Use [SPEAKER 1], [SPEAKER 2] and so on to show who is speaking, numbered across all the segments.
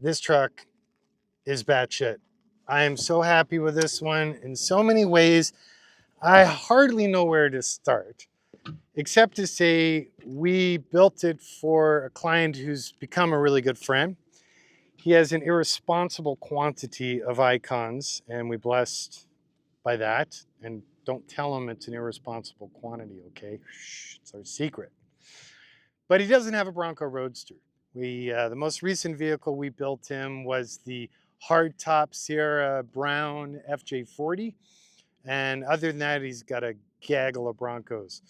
[SPEAKER 1] This truck is batshit. I am so happy with this one in so many ways. I hardly know where to start, except to say we built it for a client who's become a really good friend. He has an irresponsible quantity of icons, and we blessed by that. And don't tell him it's an irresponsible quantity, okay? Shh, it's our secret. But he doesn't have a Bronco Roadster. The most recent vehicle we built him was the hardtop Sierra Brown FJ40. And other than that, he's got a gaggle of Broncos.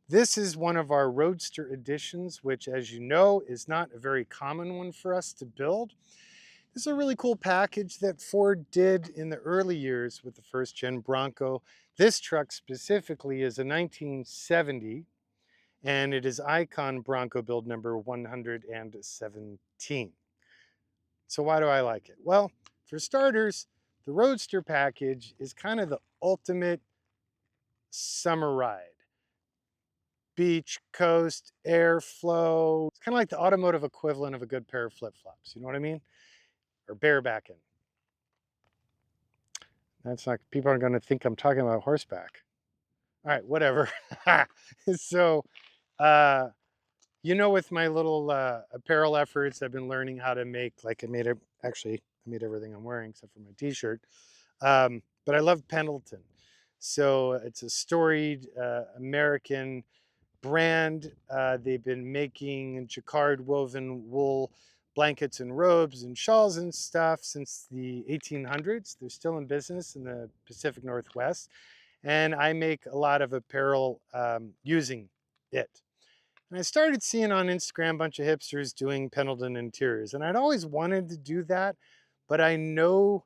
[SPEAKER 1] This is one of our Roadster editions, which, as you know, is not a very common one for us to build. This is a really cool package that Ford did in the early years with the first gen Bronco. This truck specifically is a 1970, and it is Icon Bronco build number 117. So why do I like it? Well, for starters, the Roadster package is kind of the ultimate summer ride. Beach, coast, airflow. It's kind of like the automotive equivalent of a good pair of flip-flops. You know what I mean? Or barebacking. That's not, people aren't going to think I'm talking about horseback. All right, whatever. So, with my little apparel efforts, I've been learning how to make, like I made everything I'm wearing except for my t-shirt. But I love Pendleton. So it's a storied American brand. They've been making jacquard woven wool blankets and robes and shawls and stuff since the 1800s. They're still in business in the Pacific Northwest. And I make a lot of apparel using it. And I started seeing on Instagram a bunch of hipsters doing Pendleton interiors. And I'd always wanted to do that, but I know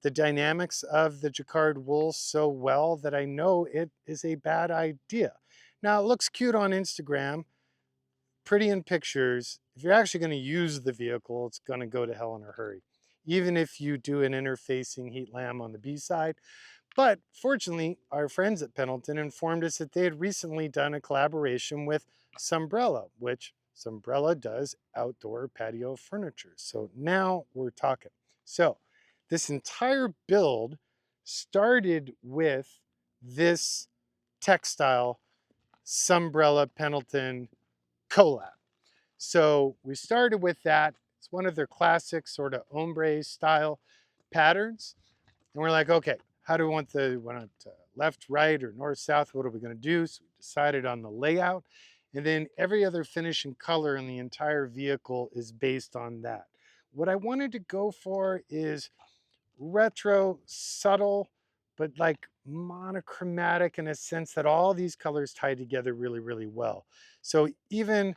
[SPEAKER 1] the dynamics of the jacquard wool so well that I know it is a bad idea. Now, it looks cute on Instagram, pretty in pictures. If you're actually going to use the vehicle, it's going to go to hell in a hurry, even if you do an interfacing heat lamp on the B side. But fortunately, our friends at Pendleton informed us that they had recently done a collaboration with Sunbrella, which Sunbrella does outdoor patio furniture. So now we're talking. So this entire build started with this textile Sunbrella Pendleton collab. So we started with that. It's one of their classic sort of ombre style patterns. And we're like, okay, how do we want it left, right, or north, south? What are we going to do? So we decided on the layout. And then every other finish and color in the entire vehicle is based on that. What I wanted to go for is retro, subtle, but like monochromatic in a sense that all these colors tie together really, really well. So even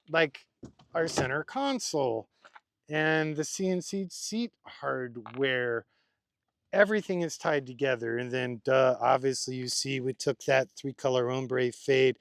[SPEAKER 1] like our center console and the CNC seat hardware, everything is tied together. And then obviously you see we took that 3-color ombre fade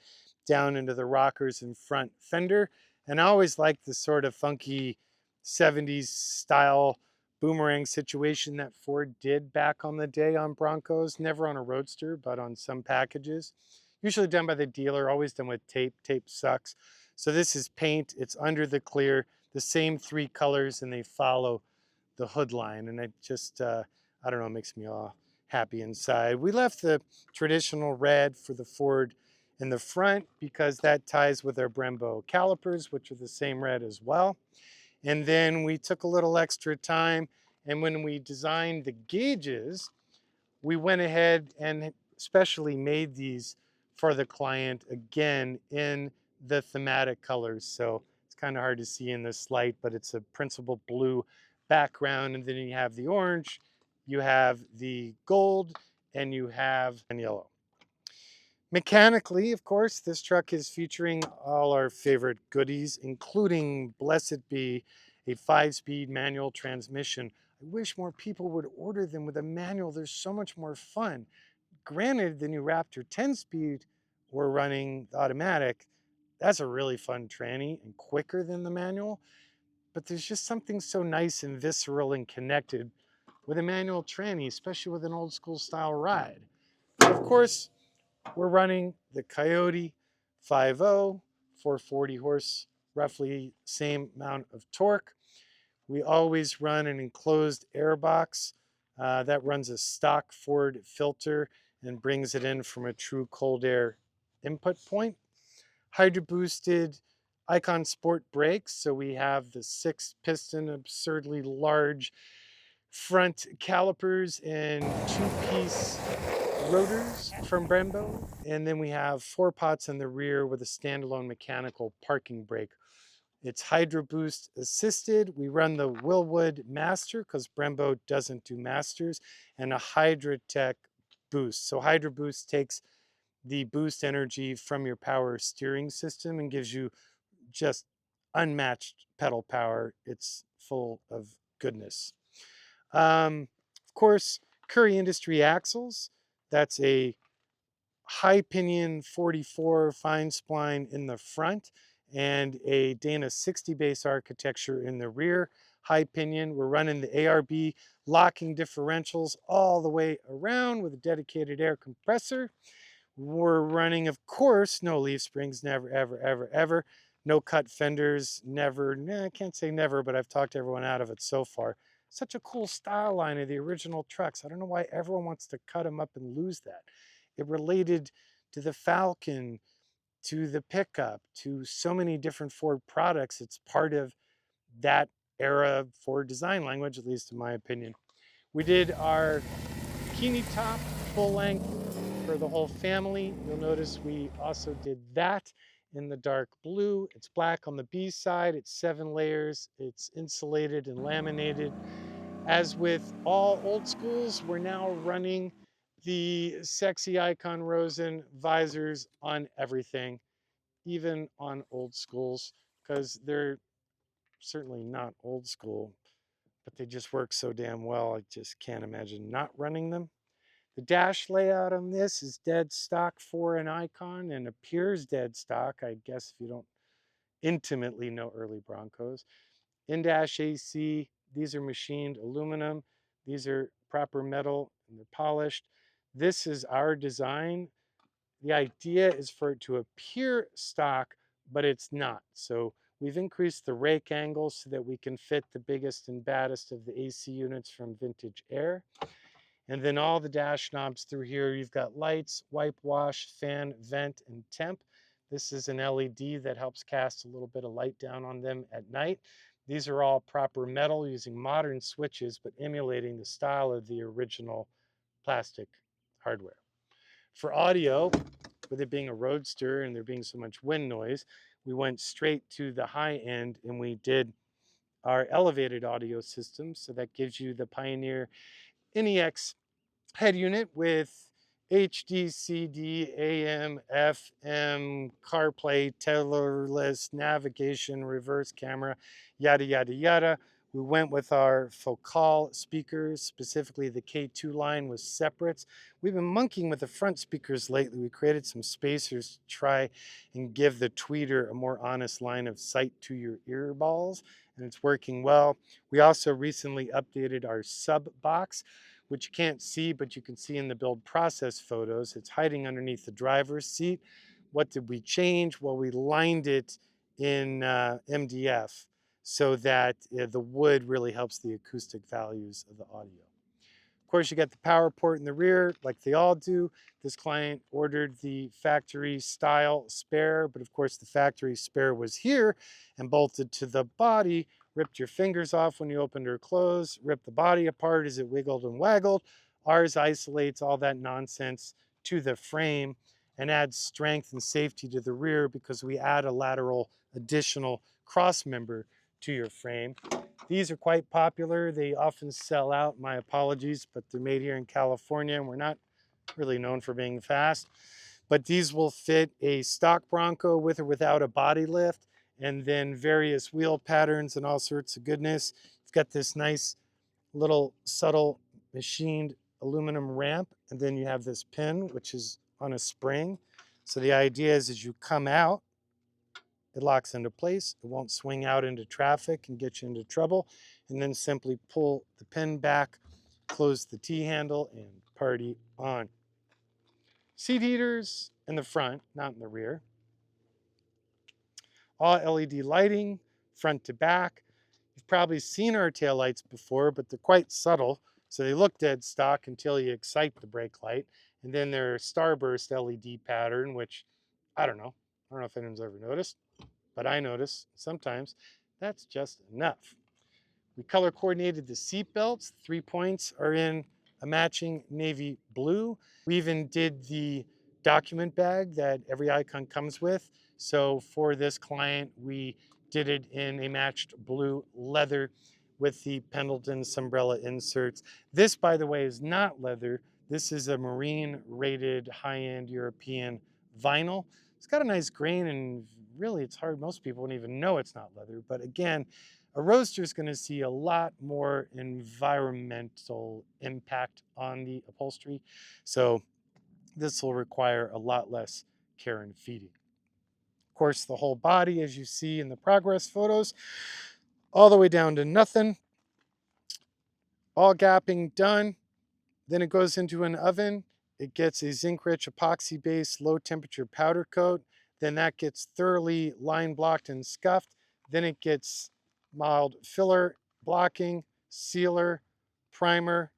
[SPEAKER 1] down into the rockers and front fender. And I always liked the sort of funky 70s style boomerang situation that Ford did back on the day on Broncos, never on a Roadster, but on some packages. Usually done by the dealer, always done with tape. Tape sucks. So this is paint, it's under the clear, the same 3 colors, and they follow the hood line. And it just, I don't know, it makes me all happy inside. We left the traditional red for the Ford in the front because that ties with our Brembo calipers, which are the same red as well. And then we took a little extra time, and when we designed the gauges, we went ahead and specially made these for the client again in the thematic colors. So it's kind of hard to see in this light, but it's a principal blue background, and then you have the orange, you have the gold, and you have yellow. Mechanically, of course, this truck is featuring all our favorite goodies, including, blessed be, a 5-speed manual transmission. I wish more people would order them with a manual. They're so much more fun. Granted, the new Raptor 10-speed we're running, the automatic, that's a really fun tranny and quicker than the manual. But there's just something so nice and visceral and connected with a manual tranny, especially with an old school style ride. Of course, we're running the Coyote 5.0, 440 horse, roughly same amount of torque. We always run an enclosed air box that runs a stock Ford filter and brings it in from a true cold air input point. Hydro boosted Icon Sport brakes. So we have the 6 piston, absurdly large front calipers and 2-piece rotors from Brembo. And then we have 4 pots in the rear with a standalone mechanical parking brake. It's Hydro Boost assisted. We run the Willwood Master because Brembo doesn't do Masters, and a Hydrotech Boost. So Hydro Boost takes the boost energy from your power steering system and gives you just unmatched pedal power. It's full of goodness. Of course, Curry Industry axles. That's a high pinion 44 fine spline in the front and a Dana 60 base architecture in the rear. High pinion. We're running the ARB locking differentials all the way around with a dedicated air compressor. We're running, of course, no leaf springs, never, ever, ever, ever. No cut fenders, never. Nah, I can't say never, but I've talked everyone out of it so far. Such a cool style line of the original trucks. I don't know why everyone wants to cut them up and lose that. It related to the Falcon, to the pickup, to so many different Ford products. It's part of that era Ford design language, at least in my opinion. We did our bikini top full length for the whole family. You'll notice we also did that in the dark blue. It's black on the B side. It's 7 layers. It's insulated and laminated. As with all old schools, we're now running the sexy Icon Rosen visors on everything, even on old schools, because they're certainly not old school, but they just work so damn well. I just can't imagine not running them. The dash layout on this is dead stock for an Icon and appears dead stock, I guess, if you don't intimately know early Broncos. In-dash AC, these are machined aluminum. These are proper metal and they're polished. This is our design. The idea is for it to appear stock, but it's not. So we've increased the rake angle so that we can fit the biggest and baddest of the AC units from Vintage Air. And then all the dash knobs through here, you've got lights, wipe, wash, fan, vent, and temp. This is an LED that helps cast a little bit of light down on them at night. These are all proper metal using modern switches, but emulating the style of the original plastic hardware. For audio, with it being a Roadster and there being so much wind noise, we went straight to the high end and we did our elevated audio system. So that gives you the Pioneer NEX head unit with HD, CD, AM, FM, CarPlay, tetherless navigation, reverse camera, yada, yada, yada. We went with our Focal speakers, specifically the K2 line with separates. We've been monkeying with the front speakers lately. We created some spacers to try and give the tweeter a more honest line of sight to your ear balls, and it's working well. We also recently updated our sub box, which you can't see, but you can see in the build process photos. It's hiding underneath the driver's seat. What did we change? Well, we lined it in MDF so that the wood really helps the acoustic values of the audio. Of course, you got the power port in the rear, like they all do. This client ordered the factory style spare, but of course the factory spare was here and bolted to the body, ripped your fingers off when you opened or closed, ripped the body apart as it wiggled and waggled. Ours isolates all that nonsense to the frame and adds strength and safety to the rear because we add a lateral additional cross member to your frame. These are quite popular. They often sell out. My apologies, but they're made here in California and we're not really known for being fast. But these will fit a stock Bronco with or without a body lift, and then various wheel patterns and all sorts of goodness. You've got this nice little subtle machined aluminum ramp, and then you have this pin, which is on a spring. So the idea is as you come out, it locks into place. It won't swing out into traffic and get you into trouble. And then simply pull the pin back, close the T-handle, and party on. Seat heaters in the front, not in the rear. All LED lighting, front to back. You've probably seen our taillights before, but they're quite subtle. So they look dead stock until you excite the brake light. And then they're starburst LED pattern, which I don't know. I don't know if anyone's ever noticed, but I notice sometimes that's just enough. We color coordinated the seat belts. 3 points are in a matching navy blue. We even did the document bag that every icon comes with. So for this client, we did it in a matched blue leather with the Pendleton Umbrella inserts. This, by the way, is not leather. This is a marine rated high-end European vinyl. It's got a nice grain, and really it's hard. Most people wouldn't even know it's not leather. But again, a roadster is going to see a lot more environmental impact on the upholstery. So this will require a lot less care and feeding. Of course, the whole body, as you see in the progress photos, all the way down to nothing. All gapping done. Then it goes into an oven. It gets a zinc-rich epoxy-based low-temperature powder coat. Then that gets thoroughly line blocked and scuffed. Then it gets mild filler, blocking, sealer, primer.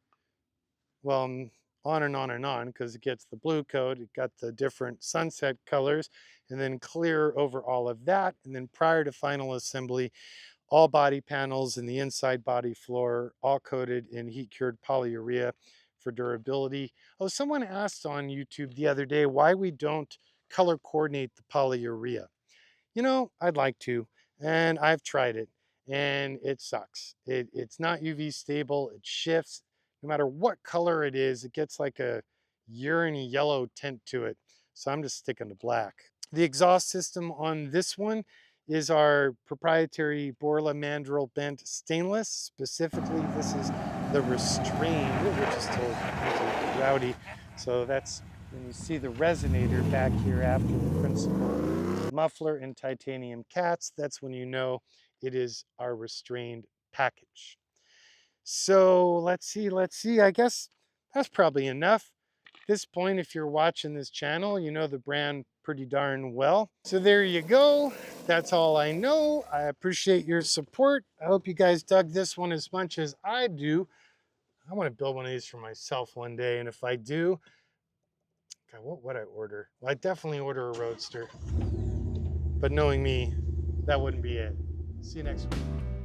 [SPEAKER 1] Well, on and on and on, because it gets the blue coat. It got the different sunset colors, and then clear over all of that. And then prior to final assembly, all body panels and the inside body floor all coated in heat cured polyurea for durability. Oh, someone asked on YouTube the other day why we don't color coordinate the polyurea. You know, I'd like to, and I've tried it, and it sucks. It's not UV stable. It shifts. No matter what color it is, it gets like a urine yellow tint to it. So I'm just sticking to black. The exhaust system on this one is our proprietary Borla mandrel bent stainless. Specifically, this is the restrained, which is still rowdy. So that's when you see the resonator back here after the principal muffler and titanium cats, that's when you know it is our restrained package. So let's see. I guess that's probably enough. At this point, if you're watching this channel, you know the brand pretty darn well. So there you go. That's all I know. I appreciate your support. I hope you guys dug this one as much as I do. I want to build one of these for myself one day, and if I do, God, what would I order? Well, I'd definitely order a Roadster. But knowing me, that wouldn't be it. See you next week.